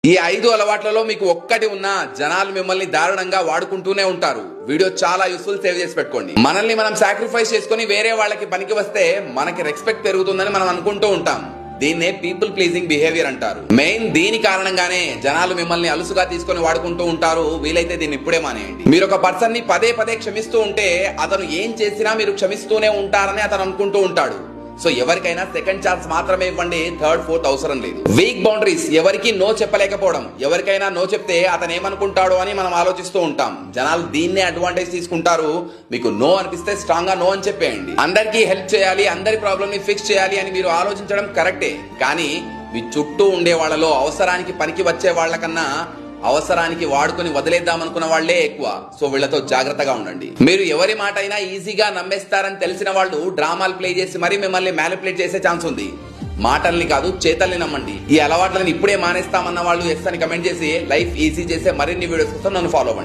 ఈ 5 అలవాట్లలో మీకు ఒక్కటి ఉన్నా జనాలు మిమ్మల్ని దారుణంగా వాడుకుంటూనే ఉంటారు. వీడియో చాలా యూస్ఫుల్, సేవ్ చేసి పెట్టుకోండి. మనల్ని మనం సాక్రిఫైస్ చేసుకుని వేరే వాళ్ళకి పనికి వస్తే మనకి రెస్పెక్ట్ పెరుగుతుందని మనం అనుకుంటూ ఉంటాం. దీన్నే పీపుల్ ప్లీజింగ్ బిహేవియర్ అంటారు. మెయిన్ దీని కారణంగానే జనాలు మిమ్మల్ని అలుసుగా తీసుకొని వాడుకుంటూ ఉంటారు. వీలైతే దీన్ని ఇప్పుడే మానేయండి. మీరు ఒక పర్సన్ ని పదే పదే క్షమిస్తూ ఉంటే అతను ఏం చేసినా మీరు క్షమిస్తూనే ఉంటారని అతను అనుకుంటూ ఉంటాడు. సో ఎవరికైనా సెకండ్ ఛాన్స్ మాత్రమే ఇవ్వండి, థర్డ్ ఫోర్త్ అవసరం లేదు. వీక్ బౌండరీస్, ఎవరికి నో చెప్పలేకపోవడం. ఎవరికైనా నో చెప్తే అతను ఏమనుకుంటాడో అని మనం ఆలోచిస్తూ ఉంటాం. జనాలు దీన్నే అడ్వాంటేజ్ తీసుకుంటారు. మీకు నో అనిపిస్తే స్ట్రాంగ్ గా నో అని చెప్పేయండి. అందరికీ హెల్ప్ చేయాలి, అందరి ప్రాబ్లమ్ ని ఫిక్స్ చేయాలి అని మీరు ఆలోచించడం కరెక్టే. కానీ మీ చుట్టూ ఉండే వాళ్ళలో అవసరానికి పనికి వచ్చే వాళ్ళకన్నా అవసరానికి వాడుకొని వదిలేద్దాం అనుకున్న వాళ్లే ఎక్కువ. సో వీళ్లతో జాగ్రత్తగా ఉండండి. మీరు ఎవరి మాట అయినా ఈజీగా నమ్మేస్తారని తెలిసిన వాళ్ళు డ్రామాలు ప్లే చేసి మరీ మిమ్మల్ని మ్యానిపులేట్ చేసే ఛాన్స్ ఉంది. మాటల్ని కాదు, చేతల్ని నమ్మండి. ఈ అలవాట్లను ఇప్పుడే మానేస్తామన్న వాళ్ళు ఎస్ అని కమెంట్ చేసి లైఫ్ ఈజీ చేసే మరిన్ని వీడియోస్ కోసం నన్ను ఫాలో అవ్వండి.